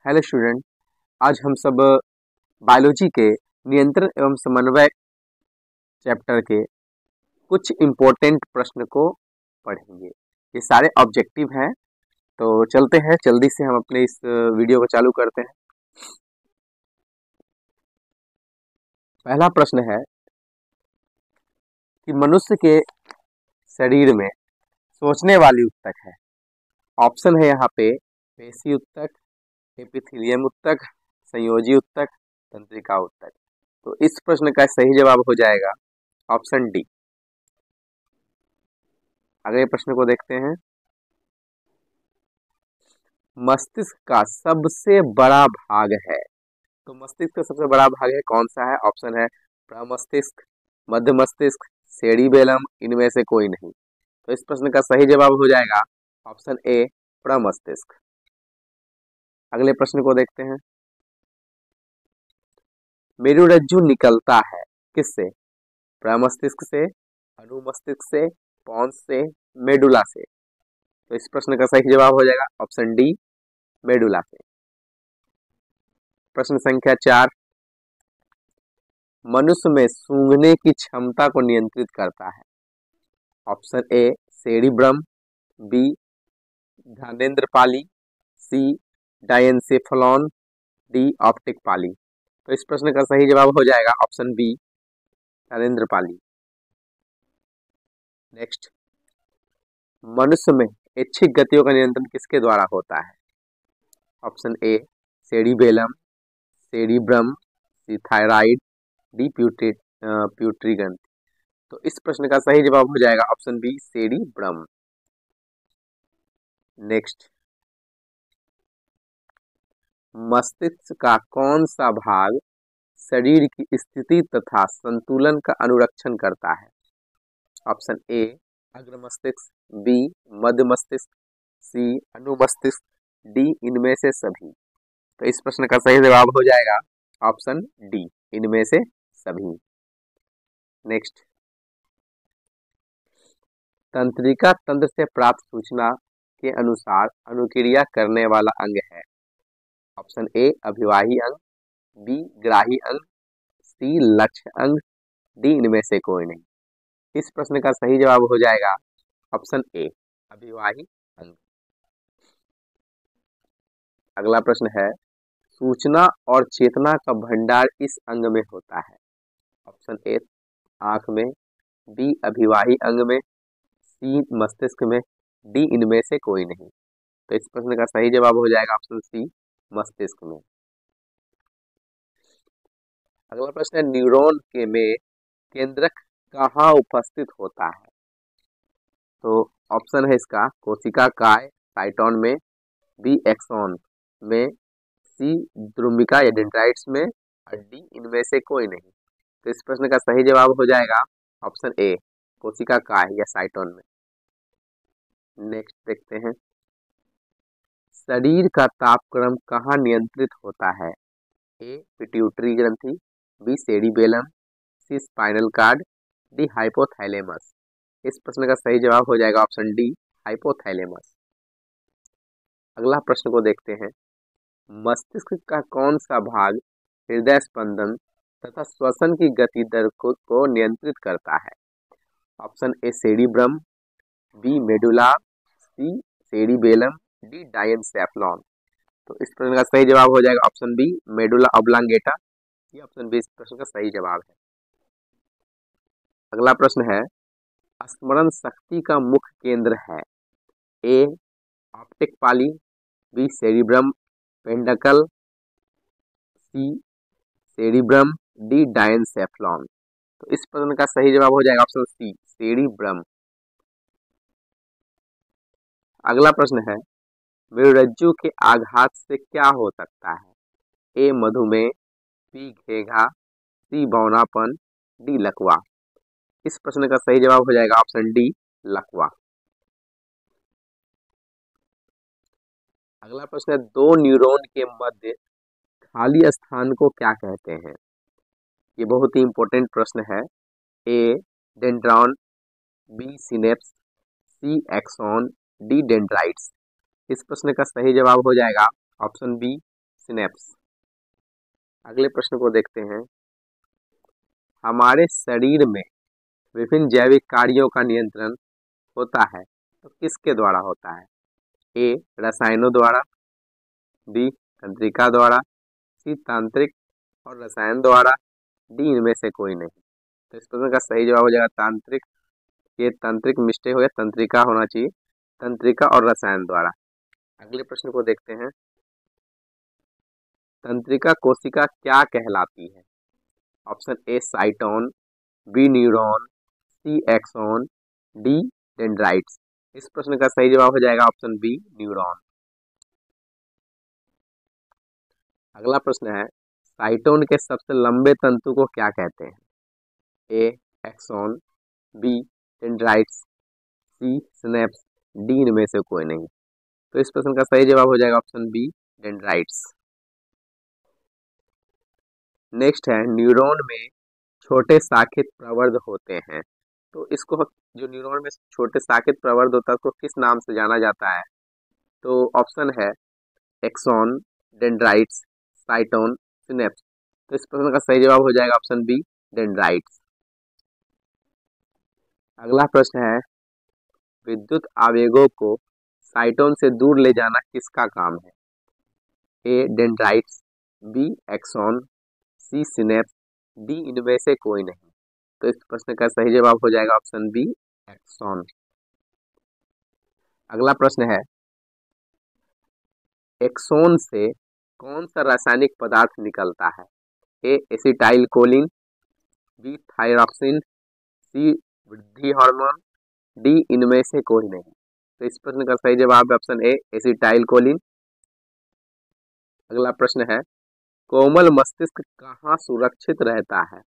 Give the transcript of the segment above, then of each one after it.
Hello student, आज हम सब बायोलॉजी के नियंत्रण एवं समन्वय चैप्टर के कुछ इम्पोर्टेंट प्रश्न को पढ़ेंगे। ये सारे ऑब्जेक्टिव हैं, तो चलते हैं जल्दी से हम अपने इस वीडियो को चालू करते हैं। पहला प्रश्न है कि मनुष्य के शरीर में सोचने वाली ऊतक है। ऑप्शन है यहाँ पे पेशी ऊतक, एपिथेलियम ऊतक, संयोजी ऊतक, तंत्रिका ऊतक। तो इस प्रश्न का सही जवाब हो जाएगा ऑप्शन डी। अगले प्रश्न को देखते हैं। मस्तिष्क का सबसे बड़ा भाग है, तो मस्तिष्क का सबसे बड़ा भाग है कौन सा है? ऑप्शन है प्रमस्तिष्क, मध्य मस्तिष्क, सेरिबेलम, इनमें से कोई नहीं। तो इस प्रश्न का सही जवाब हो जाएगा ऑप्शन ए प्रमस्तिष्क। अगले प्रश्न को देखते हैं। मेरुरज्जु निकलता है किससे? प्रमस्तिष्क से, अनुमस्तिष्क से, पॉन्स से, मेडुला से। तो इस प्रश्न का सही जवाब हो जाएगा ऑप्शन डी मेडुला से। प्रश्न संख्या 4, मनुष्य में सूंघने की क्षमता को नियंत्रित करता है। ऑप्शन ए सेरिब्रम, बी घानेन्द्र पाली, सी डायनसेफलॉन, डी ऑप्टिक पाली। तो इस प्रश्न का सही जवाब हो जाएगा ऑप्शन बी घानेन्द्र पाली। नेक्स्ट, मनुष्य में ऐच्छिक गतियों का नियंत्रण किसके द्वारा होता है? Option A cerebellum, cerebrum, C thyroid, D pituitary ग्रंथि। तो इस प्रश्न का सही जवाब हो जाएगा ऑप्शन बी सेरिब्रम। नेक्स्ट, मस्तिष्क का कौन सा भाग शरीर की स्थिति तथा संतुलन का अनुरक्षण करता है? ऑप्शन ए अग्र मस्तिष्क, बी मध्य मस्तिष्क, सी अनुमस्तिष्क, डी इनमें से सभी। तो इस प्रश्न का सही जवाब हो जाएगा ऑप्शन डी इनमें से सभी। नेक्स्ट, तंत्रिका तंत्र से प्राप्त सूचना के अनुसार अनुक्रिया करने वाला अंग है। ऑप्शन ए अभिवाही अंग, बी ग्राही अंग, सी लक्ष्य अंग, डी इनमें से कोई नहीं। इस प्रश्न का सही जवाब हो जाएगा ऑप्शन ए अभिवाही अंग। अगला प्रश्न है, सूचना और चेतना का भंडार इस अंग में होता है। ऑप्शन ए आंख में, बी अभिवाही अंग में, सी मस्तिष्क में, डी इनमें से कोई नहीं। तो इस प्रश्न का सही जवाब हो जाएगा ऑप्शन सी मस्तिष्क में। अगला प्रश्न है, न्यूरॉन के में केंद्रक कहाँ उपस्थित होता है? तो ऑप्शन है इसका कोशिका काय साइटोन में, बी एक्सॉन में, सी द्रुमिका या डेंड्राइट्स में, और डी इनमें से कोई नहीं। तो इस प्रश्न का सही जवाब हो जाएगा ऑप्शन ए कोशिका काय या साइटोन में। नेक्स्ट देखते हैं, शरीर का तापक्रम कहाँ नियंत्रित होता है? ए पिट्यूटरी ग्रंथि, बी सेरिबेलम, सी स्पाइनल कार्ड, डी हाइपोथैलेमस। इस प्रश्न का सही जवाब हो जाएगा ऑप्शन डी हाइपोथैलेमस। अगला प्रश्न को देखते हैं, मस्तिष्क का कौन सा भाग हृदय स्पंदन तथा श्वसन की गति दर को नियंत्रित करता है? Option A cerebrum, B medulla, C cerebellum, D diencephalon. तो इस प्रश्न का सही जवाब हो जाएगा ऑप्शन बी मेडुला ऑब्लांगेटा। ये ऑप्शन बी इस प्रश्न का सही जवाब है। अगला प्रश्न है, स्मरण शक्ति का मुख्य केंद्र है। ए ऑप्टिक पाली, बी सेरिब्रम पेंडकल, सी सेरिब्रम, डी डायनसेफलॉन। तो इस प्रश्न का सही जवाब हो जाएगा ऑप्शन सी सेरिब्रम। अगला प्रश्न है, मेरुरज्जु के आघात से क्या हो सकता है? ए मधुमेह, बी घेघा, सी बौनापन, डी लकवा। इस प्रश्न का सही जवाब हो जाएगा ऑप्शन डी लकवा। अगला प्रश्न है, दो न्यूरॉन के मध्य खाली स्थान को क्या कहते हैं? ये बहुत ही इंपॉर्टेंट प्रश्न है। ए डेंड्रॉन, बी सिनेप्स, सी एक्सॉन, डी डेंड्राइट्स। इस प्रश्न का सही जवाब हो जाएगा ऑप्शन बी सिनेप्स। अगले प्रश्न को देखते हैं। हमारे शरीर में विभिन्न जैविक कार्यों का नियंत्रण होता है तो किसके द्वारा होता है? ए रसायनों द्वारा, बी तंत्रिका द्वारा, सी तांत्रिक और रसायन द्वारा, डी इनमें से कोई नहीं। तो इस प्रश्न का सही जवाब हो जाएगा तांत्रिक। ये तांत्रिक मिस्टेक हो गया, तंत्रिका होना चाहिए, तंत्रिका और रसायन द्वारा। अगले प्रश्न को देखते हैं। तंत्रिका कोशिका क्या कहलाती है? Option A cyton, B neuron, C axon, D dendrites. इस प्रश्न का सही जवाब हो जाएगा ऑप्शन बी न्यूरॉन। अगला प्रश्न है। साइटोन के सबसे लंबे तंतु को क्या कहते हैं? ए एक्सॉन, बी डेंड्राइट्स, सी सिनेप्स, डी इनमें से कोई नहीं। तो इस प्रश्न का सही जवाब हो जाएगा ऑप्शन बी डेंड्राइट्स। नेक्स्ट है, न्यूरॉन में छोटे शाखित प्रवर्ध होते हैं तो इसको, जो न्यूरॉन में छोटे शाखित प्रवर्ध होता है उसको किस नाम से जाना जाता है? तो ऑप्शन है एक्सॉन, डेंड्राइट्स, साइटोन, सिनेप्स। तो इस प्रश्न का सही जवाब हो जाएगा ऑप्शन बी डेंड्राइट्स। अगला प्रश्न है, विद्युत आवेगों को साइटोन से दूर ले जाना किसका काम है? ए डेंड्राइट्स, बी एक्सॉन, सी सिनेप्स, डी इनमें से कोई नहीं। तो इस प्रश्न का सही जवाब हो जाएगा ऑप्शन बी एक्सॉन। अगला प्रश्न है, एक्सोन से कौन सा रासायनिक पदार्थ निकलता है? ए एसिटाइल कोलिन, बी थायरॉक्सिन, सी वृद्धि हार्मोन, डी इनमें से कोई नहीं। तो इस प्रश्न का सही जवाब है ऑप्शन ए एसिटाइल कोलिन। अगला प्रश्न है, कोमल मस्तिष्क कहाँ सुरक्षित रहता है?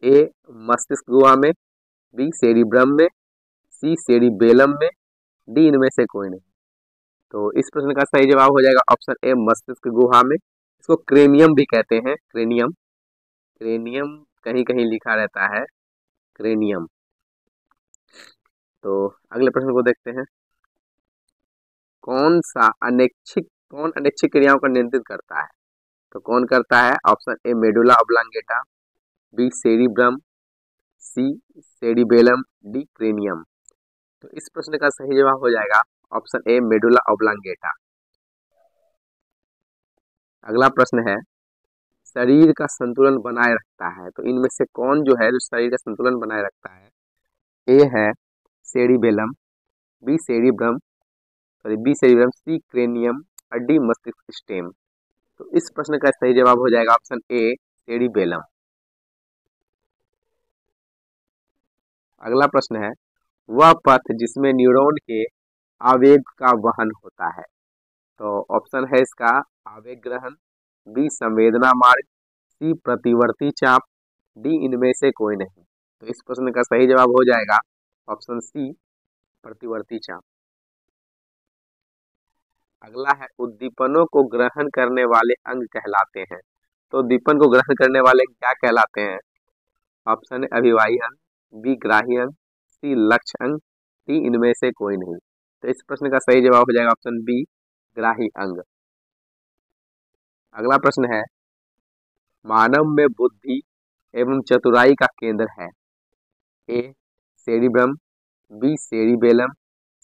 ए मस्तिष्क गुहा में, बी सेरिब्रम में, सी सेरिबेलम में, डी इनमें से कोई नहीं। तो इस प्रश्न का सही जवाब हो जाएगा ऑप्शन ए मस्तिष्क गुहा में। इसको क्रेनियम भी कहते हैं, क्रेनियम, क्रेनियम कहीं कहीं लिखा रहता है क्रेनियम। तो अगले प्रश्न को देखते हैं। कौन अनैच्छिक क्रियाओं का नियंत्रित करता है? तो कौन करता है? Option A medulla oblongata, B cerebrum, C cerebellum, D cranium. तो इस प्रश्न का सही जवाब हो जाएगा ऑप्शन ए मेडुला ऑब्लांगेटा। अगला प्रश्न है, शरीर का संतुलन बनाए रखता है तो इनमें से कौन जो है जो शरीर का संतुलन बनाए रखता है? ए है सेरिबेलम, बी सेरिब्रम, सी क्रेनियम और डी मस्तिष्क स्टेम। तो इस प्रश्न का सही जवाब हो जाएगा ऑप्शन ए सेरिबेलम। अगला प्रश्न है, वह पथ जिसमें न्यूरॉन के आवेग का वहन होता है? तो ऑप्शन है इसका आवेग ग्रहण, बी संवेदना मार्ग, सी प्रतिवर्ती चाप, डी इनमें से कोई नहीं। तो इस प्रश्न का सही जवाब हो जाएगा ऑप्शन सी प्रतिवर्ती चाप। अगला है, उद्दीपनों को ग्रहण करने वाले अंग कहलाते हैं तो उद्दीपन को ग्रहण करने वाले क्या कहलाते हैं? ऑप्शन है अभिवाही अंग, बी ग्राही अंग, सी लक्ष्य अंग, डी इनमें से कोई नहीं। तो इस प्रश्न का सही जवाब हो जाएगा ऑप्शन बी ग्राही अंग। अगला प्रश्न है, मानव में बुद्धि एवं चतुराई का केंद्र है? ए सेरिब्रम, बी सेरिबेलम,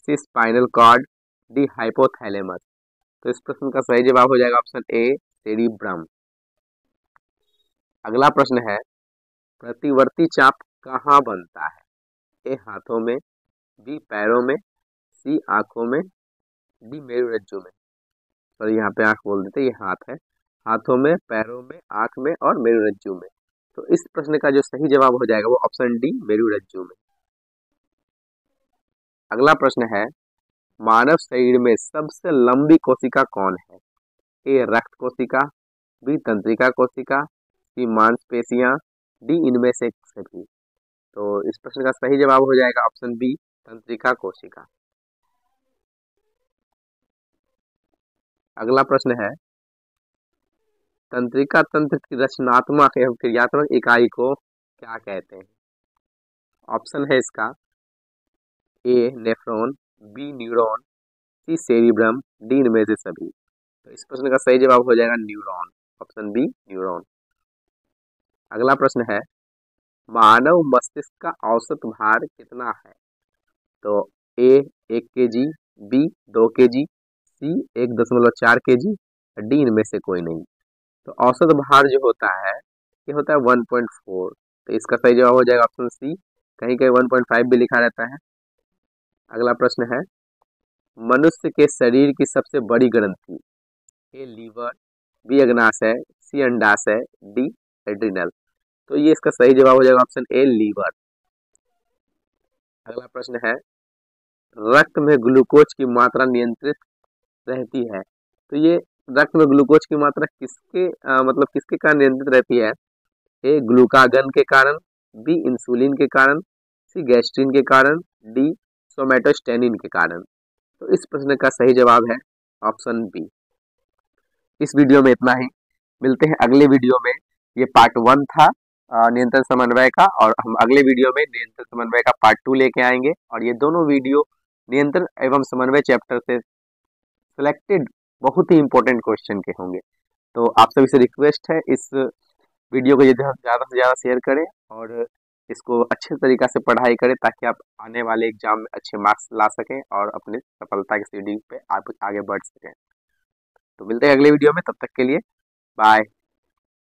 सी स्पाइनल कॉर्ड, डी हाइपोथैलेमस। तो इस प्रश्न का सही जवाब हो जाएगा ऑप्शन ए सेरिब्रम। अगला प्रश्न है, प्रतिवर्ती चाप कहाँ बनता है? ए हाथों में, बी पैरों में, सी आंखों में, डी मेरुरज्जु में। तो यहाँ पे आंख बोल देते, ये हाथ है, हाथों में, पैरों में, आंख में और मेरुरज्जु में। तो इस प्रश्न का जो सही जवाब हो जाएगा वो ऑप्शन डी मेरुरज्जु में। अगला प्रश्न है, मानव शरीर में सबसे लंबी कोशिका कौन है? ए रक्त कोशिका, बी तंत्रिका कोशिका, सी मांसपेशियां, डी इनमें से सभी। तो इस प्रश्न का सही जवाब हो जाएगा ऑप्शन बी तंत्रिका कोशिका। अगला प्रश्न है, तंत्रिका तंत्र की रचनात्मक एवं क्रियात्मक इकाई को क्या कहते हैं? ऑप्शन है इसका ए नेफ्रॉन, बी न्यूरॉन, सी सेरिब्रम, डी इनमें से सभी। तो इस प्रश्न का सही जवाब हो जाएगा न्यूरॉन, ऑप्शन बी न्यूरॉन। अगला प्रश्न है, मानव मस्तिष्क का औसत भार कितना है? तो ए 1 kg, बी 2 kg, सी 1.4 kg, डी इनमें से कोई नहीं। तो औसत भार जो होता है ये होता है 1.4। तो इसका सही जवाब हो जाएगा ऑप्शन सी, कहीं कहीं 1.5 भी लिखा रहता है। अगला प्रश्न है, मनुष्य के शरीर की सबसे बड़ी ग्रंथि? ए लीवर, बी अग्नाशय, सी अंडाशय, डी एड्रिनल। तो ये इसका सही जवाब हो जाएगा ऑप्शन ए लीवर। अगला प्रश्न है, रक्त में ग्लूकोज की मात्रा नियंत्रित रहती है? तो ये रक्त में ग्लूकोज की मात्रा किसके मतलब किसके कारण नियंत्रित रहती है? ए ग्लूकागन के कारण, बी इंसुलिन के कारण, सी गैस्ट्रिन के कारण, डी सोमेटोस्टेनिन के कारण। तो इस प्रश्न का सही जवाब है ऑप्शन बी। इस वीडियो में इतना ही, मिलते हैं अगले वीडियो में। ये पार्ट 1 था नियंत्रण समन्वय का, और हम अगले वीडियो में नियंत्रण समन्वय का पार्ट 2 लेके आएंगे। और ये दोनों वीडियो नियंत्रण एवं समन्वय चैप्टर से सिलेक्टेड बहुत ही इंपॉर्टेंट क्वेश्चन के होंगे। तो आप सभी से रिक्वेस्ट है, इस वीडियो को ज़्यादा से ज़्यादा शेयर करें और इसको अच्छे तरीक़ा से पढ़ाई करें, ताकि आप आने वाले एग्जाम में अच्छे मार्क्स ला सकें और अपने सफलता की सीढ़ी पे आप आगे बढ़ सकें। तो मिलते हैं अगले वीडियो में, तब तक के लिए बाय।